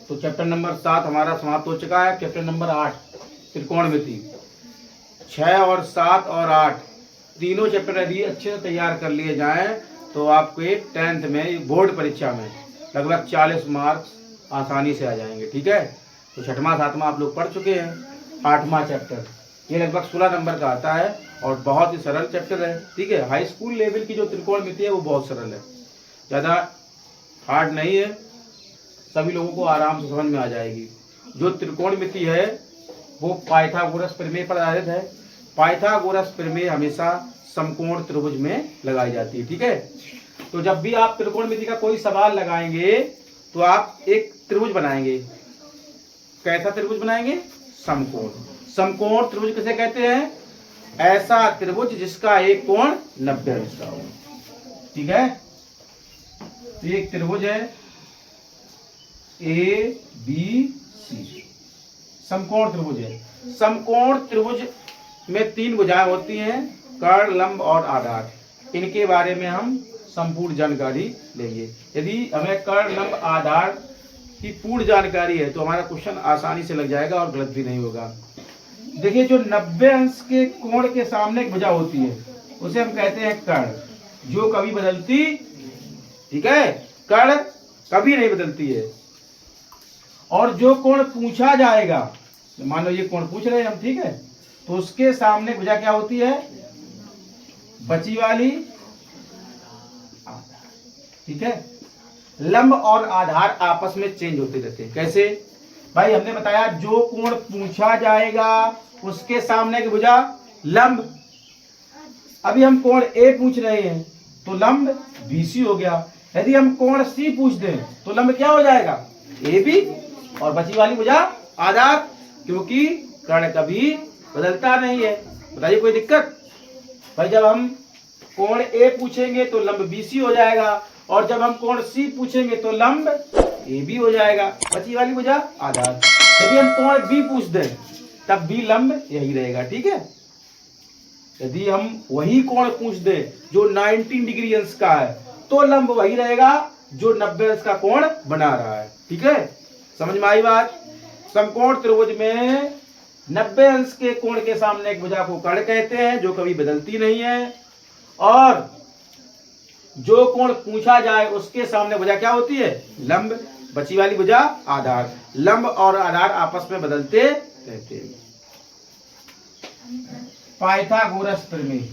तो chapter number 7 हमारा समाप्त हो चुका है। चैप्टर नंबर 8 त्रिकोणमिति, 6 और 7 और 8 तीनों चैप्टर यदि अच्छे से तैयार कर लिए जाएं तो आपके 10th में बोर्ड परीक्षा में लगभग 40 मार्क्स आसानी से आ जाएंगे। ठीक है, तो 6वां 7वां आप लोग पढ़ चुके हैं। 8वां चैप्टर ये लगभग 16 नंबर का आता है और बहुत ही सरल चैप्टर है। ठीक है, हाई स्कूल लेवल की जो त्रिकोणमिति है वो बहुत सरल है, ज़्यादा हार्ड नहीं है, सभी लोगों को आराम से समझ में आ जाएगी। जो त्रिकोणमिति है वो पाइथागोरस प्रमेय पर आधारित है। पाइथागोरस प्रमेय हमेशा समकोण त्रिभुज में लगाई जाती है। ठीक है, तो जब भी आप त्रिकोणमिति का कोई सवाल लगाएंगे तो आप एक त्रिभुज बनाएंगे। कैसा त्रिभुज बनाएंगे? समकोण। समकोण त्रिभुज किसे कहते हैं? ऐसा त्रिभुज जिसका एक कोण 90 अंश का हो। ठीक है, तो एक त्रिभुज है ABC, समकोण त्रिभुज है। समकोण त्रिभुज में 3 भुजाएं होती हैं, कर्ण, लंब और आधार। इनके बारे में हम संपूर्ण जानकारी लेंगे। यदि हमें कर्ण, लंब, आधार की पूर्ण जानकारी है तो हमारा क्वेश्चन आसानी से लग जाएगा और गलत भी नहीं होगा। देखिए, जो 90 अंश के कोण के सामने एक भुजा होती है उसे हम कहते हैं कर्ण, जो कभी बदलती, ठीक है, कर्ण कभी नहीं बदलती है। और जो कोण पूछा जाएगा, मान लो ये कोण पूछ रहे हैं हम, ठीक है, तो उसके सामने भुजा क्या होती है? बची वाली। ठीक है, लंब और आधार आपस में चेंज होते रहते हैं। कैसे भाई? हमने बताया जो कोण पूछा जाएगा उसके सामने की भुजा लंब। अभी हम कोण ए पूछ रहे हैं तो लंब BC हो गया। यदि हम कोण C पूछ दें तो लंब क्या हो जाएगा? AB, और बची वाली भुजा आधार, क्योंकि कर्ण कभी बदलता नहीं है। बताइए कोई दिक्कत? भाई जब हम कोण A पूछेंगे तो लंब BC हो जाएगा, और जब हम कोण C पूछेंगे तो लंब AB हो जाएगा, बची वाली भुजा आधार। यदि हम कोण B पूछ दें तब भी लंब यही रहेगा। ठीक है, यदि हम वही कोण पूछ दें जो 90 डिग्री अंश का है तो लंब वही रहेगा जो 90 अंश का कोण बना रहा है। ठीक है, समझ में आई बात? समकोण त्रिभुज में 90 अंश के कोण के सामने एक भुजा को कर्ण कहते हैं, जो कभी बदलती नहीं है, और जो कोण पूछा जाए उसके सामने भुजा क्या होती है? लंब, बची वाली भुजा आधार। लंब और आधार आपस में बदलते रहते हैं। पाइथागोरस प्रमेय,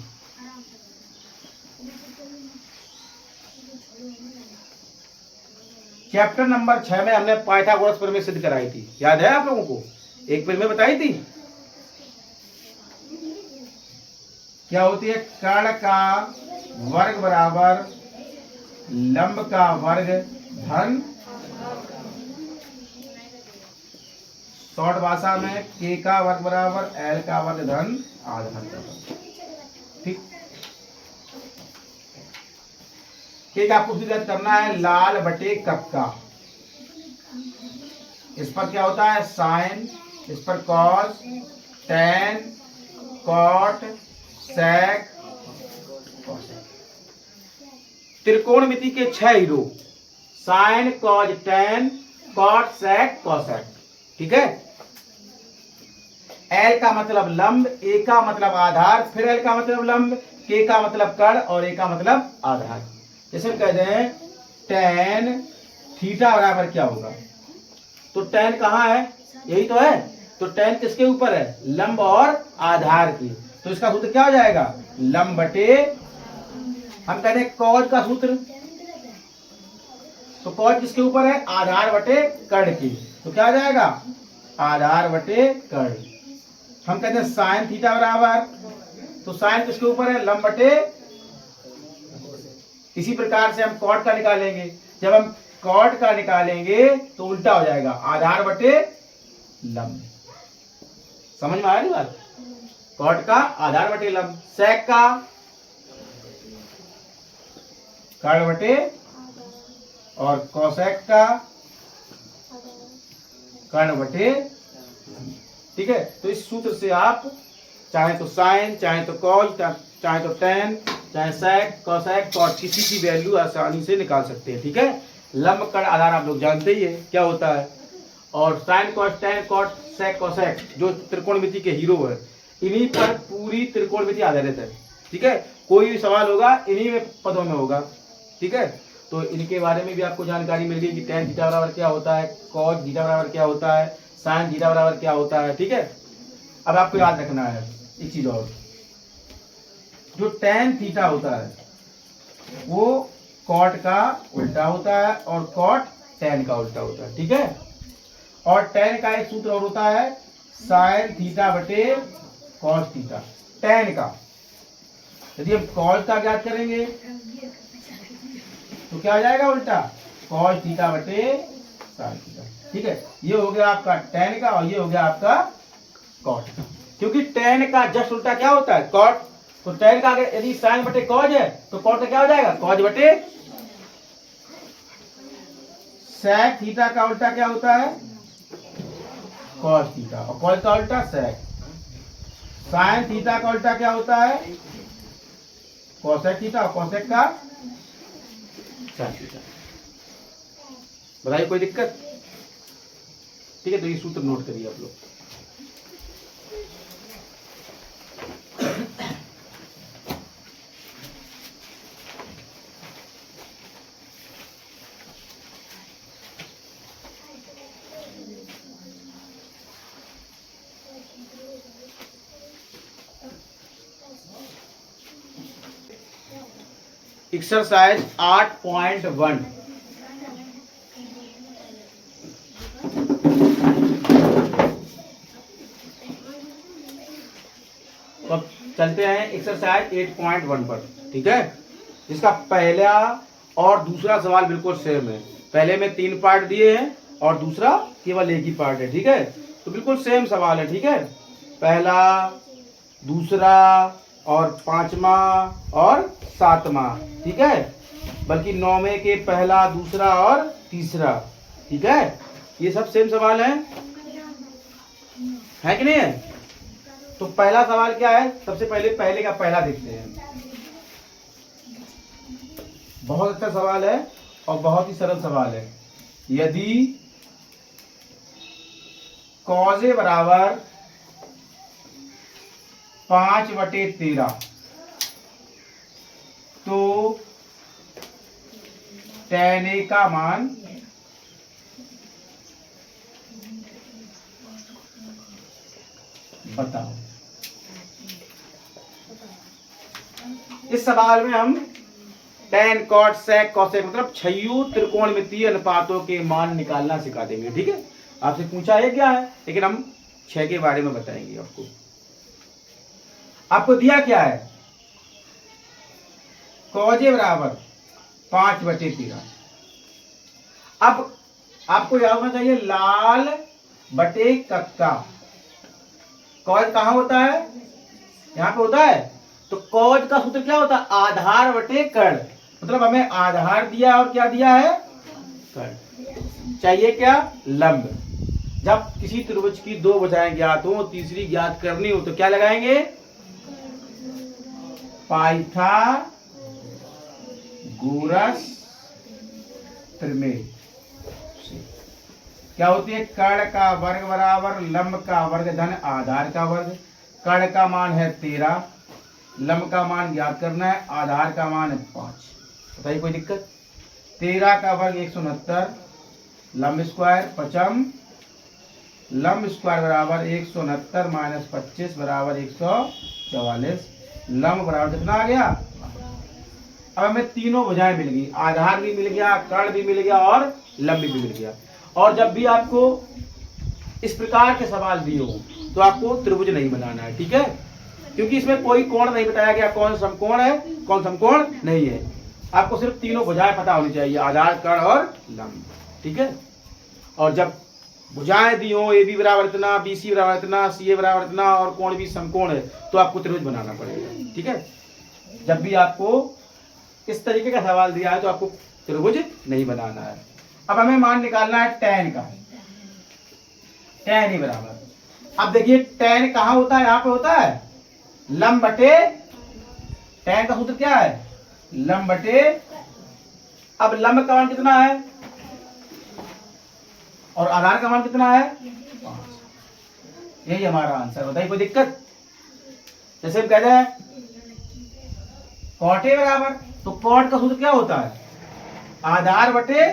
चैप्टर नंबर 6 में हमने पाइथागोरस प्रमेय सिद्ध कराई थी, याद है आप लोगों को? एक प्रमेय बताई थी, क्या होती है? कर्ण का वर्ग बराबर लंब का वर्ग धन, शॉर्ट भाषा में K का वर्ग बराबर L का वर्ग धन आधार का वर्ग। ठीक, K का आपको सिद्ध करना है लाल बटे कक्का। इस पर क्या होता है? साइन, इस पर cos, tan, cot, sec, cosec. त्रिकोणमिति के 6 hero, sine, cos, tan, cot, sec, cosec. ठीक है, L का मतलब लंब, A का मतलब आधार, फिर L का मतलब लंब, K का मतलब कर्ण और A का मतलब आधार। जैसे हम कहते हैं टेन थीटा बराबर क्या होगा, तो टेन कहाँ है? यही तो है, तो टेन किसके ऊपर है? लंब और आधार की, तो इसका सूत्र क्या हो जाएगा? लंब बटे, हम कहते हैं कॉज का सूत्र, तो कॉज किसके ऊपर है? आधार बटे कर्ण की, तो क्या हो जाएगा? आधार बटे कर्ण। हम कहते हैं साइन थीटा बराबर, तो साइन किसके ऊपर है? लंब बटे, इसी प्रकार से हम कॉट का निकालेंगे। जब हम कॉट का निकालेंगे तो उल्टा हो जाएगा, आधार बटे लंब। समझ में आ रही बात? कॉट का आधार बटे लंब, सेक का कर्ण बटे, और कोसेक का कर्ण बटे। ठीक है, तो इस सूत्र से आप चाहे तो साइन, चाहे तो कॉज, चाहे तो टेन, चाहे सेक, कोसेक, कॉट, किसी की वैल्यू आसानी से निकाल सकते हैं। ठीक है, लंब, कर्ण, आधार आप लोग जानते ही है क्या होता है। और sine cos tan cot sec cosec जो त्रिकोणमिति के हीरो है, इन्हीं पर पूरी त्रिकोणमिति आधारित है। ठीक है, कोई भी सवाल होगा इन्हीं में पदों में होगा। ठीक है, तो इनके बारे में भी आपको जानकारी मिल गई कि टेन थीटा बराबर क्या होता है, कॉस थीटा बराबर क्या होता है, साइन थीटा बराबर क्या होता है। ठीक है, अब आपको याद रखना है एक चीज और, जो टेन थीटा होता है वो कॉट का उल्टा होता है और कॉट टेन का उल्टा होता है। ठीक है, और टेन का एक सूत्र और होता है साइन थीटा बटे कॉस थीटा। टेन का यदि हम कॉस का ज्ञात करेंगे तो क्या आ जाएगा उल्टा, कॉस थीटा बटे साइन थीटा। ठीक है, ये हो गया आपका टेन का और ये हो गया आपका कॉट का, क्योंकि टेन का जस्ट उल्टा क्या होता है, कॉट। तो टेन का यदि साइन बटे कॉज है तो कॉट का क्या हो जाएगा, कॉज बटे। सेक थीटा का उल्टा क्या होता है, कॉस थीटा, और कॉस का उल्टा सेक। साइन थीटा का उल्टा क्या होता है, कोसेक थीटा, और कोसेक का साइन थीटा। बताइए कोई दिक्कत? ठीक है, तो ये सूत्र नोट करिए आप लोग। एक्सरसाइज 8.1। तो अब चलते हैं एक्सरसाइज 8.1 पर। ठीक है, इसका पहला और दूसरा सवाल बिल्कुल सेम है। पहले में 3 पार्ट दिए हैं और दूसरा केवल एक ही पार्ट है। ठीक है, तो बिल्कुल सेम सवाल है। ठीक है, पहला, दूसरा और 5वां और 7वां। ठीक है, बल्कि 9वें के पहला, दूसरा और तीसरा। ठीक है, ये सब सेम सवाल है कि नहीं है? तो पहला सवाल क्या है, सबसे पहले का पहला देखते हैं। बहुत अच्छा सवाल है और बहुत ही सरल सवाल है। यदि कॉज ए बराबर 5/13 तो tan A का मान बताओ। इस सवाल में हम tan, cot, sec, cosec मतलब 6 त्रिकोणमितीय अनुपातों के मान निकालना सिखा देंगे। ठीक है, आपसे पूछा है क्या है, लेकिन हम 6 के बारे में बताएंगे आपको। आपको दिया क्या है, कॉज ए बराबर 5/13। अब आपको याद होना चाहिए लाल बटे कक्का। कॉज कहां होता है, यहां पे होता है। तो कॉज का सूत्र क्या होता है, आधार बटे कर्ण। मतलब हमें आधार दिया और क्या दिया है, कर्ण। चाहिए क्या, लंब। जब किसी त्रिभुज की 2 भुजाएं ज्ञात हो, तीसरी ज्ञात करनी हो तो क्या लगाएंगे, पाइथागोरस त्रिमेय। क्या होती है, कर्ण का वर्ग बराबर लंब का वर्ग धन आधार का वर्ग। कर्ण का मान है 13, लंब का मान ज्ञात करना है, आधार का मान है 5। बताइए कोई दिक्कत? 13 का वर्ग 169, लंब स्क्वायर 55, लंब स्क्वायर बराबर 169 माइनस 25 बराबर 144। लंब बराबर कितना आ गया। अब हमें तीनों भुजाएं मिल गई, आधार भी मिल गया, कर्ण भी मिल गया और लंब भी मिल गया। और जब भी आपको इस प्रकार के सवाल दिए हो तो आपको त्रिभुज नहीं बनाना है। ठीक है, क्योंकि इसमें कोई कोण नहीं बताया गया, कौन समकोण है कौन समकोण नहीं है। आपको सिर्फ तीनों भुजाएं पता होनी चाहिए, आधार, कर्ण और लंब। ठीक है, और जब भुजाएं दी हो, ए बी बराबर इतना, बी सी बराबर इतना, सी ए बराबर इतना और कोण भी समकोण है तो आपको त्रिभुज बनाना पड़ेगा। ठीक है, जब भी आपको इस तरीके का सवाल दिया है तो आपको त्रिभुज नहीं बनाना है। अब हमें मान निकालना है tan का। tan ए बराबर, अब देखिए tan कहां होता है, यहां पे होता है लंब बटे, tan का सूत्र क्या है, लंब बटे। अब लंब का मान कितना है, और आधार का मान कितना है 5। यही हमारा आंसर। बताइए कोई दिक्कत? जैसे हम कहते हैं कॉट ए बराबर, तो कॉट का सूत्र क्या होता है आधार बटे,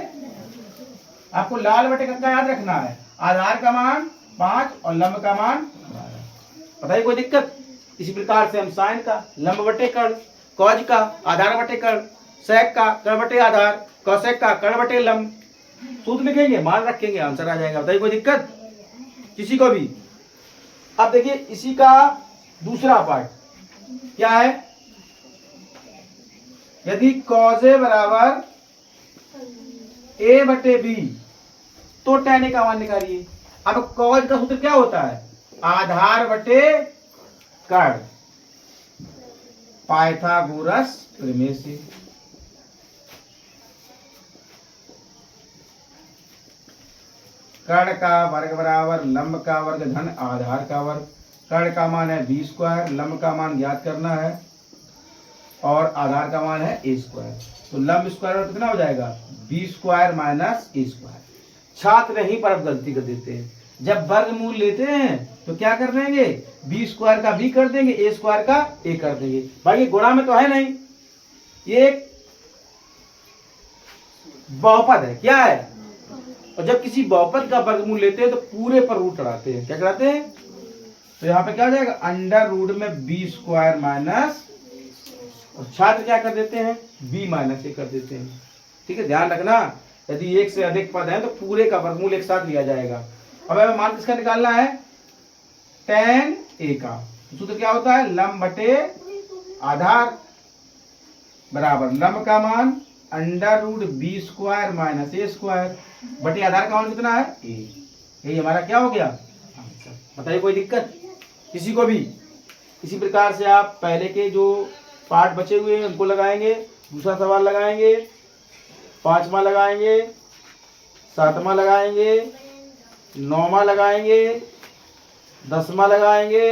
आपको लाल बटे का याद रखना है, आधार का मान 5 और लंब का मान 12। बताइए कोई दिक्कत? इसी प्रकार से हम साइन का लंब बटे कर्ण, कॉज का आधार बटे कर्ण, सेक का कर्ण बटे आधार, कोसेक का कर्ण बटे लंब, सूत्र लिखेंगे, मान रखेंगे, आंसर आ जाएगा। बताइए कोई दिक्कत किसी को भी? अब देखिए इसी का दूसरा पार्ट क्या है, यदि कॉज ए बराबर ए बटे बी तो tan ए का मान निकालिए। अब कॉज का सूत्र क्या होता है आधार बटे कर्ण, पाइथागोरस प्रमेय से। कर्ण का वर्ग बराबर लंब का वर्ग धन आधार का वर्ग। कर्ण का मान है बी स्क्वायर, लंब का मान ज्ञात करना है और आधार का मान है ए स्क्वायर। तो लंब स्क्वायर कितना हो जाएगा B square minus a square. छात्र यहीं पर अब गलती कर देते हैं, जब वर्गमूल लेते हैं तो क्या कर देंगे बी स्क्वायर का बी कर देंगे, ए स्क्वायर का ए कर देंगे। भाई ये गुणा में तो है नहीं, ये एक बहुपद है। क्या है? और जब किसी बहुपद का वर्गमूल लेते हैं तो पूरे पर रूट चढ़ाते हैं। क्या चढ़ाते हैं? तो यहाँ पे क्या हो जाएगा अंडर रूट में बी स्क्वायर माइनस, और छात्र क्या कर देते हैं बी माइनस ए कर देते हैं। ठीक है, ध्यान रखना यदि एक से अधिक पद है तो पूरे का वर्गमूल एक साथ लिया जाएगा। अब हमें मान किसका निकालना है tan ए का। सूत्र क्या होता है लंब बटे आधार बराबर लंब का मान under root b square minus a square बटे आधार का मान कितना है ए। यही हमारा क्या हो गया आंसर। बताइए कोई दिक्कत किसी को भी? इसी प्रकार से आप पहले के जो पार्ट बचे हुए हैं उनको लगाएंगे, दूसरा सवाल लगाएंगे, 5वां लगाएंगे, 7वां लगाएंगे, 9वां लगाएंगे, 10वां लगाएंगे,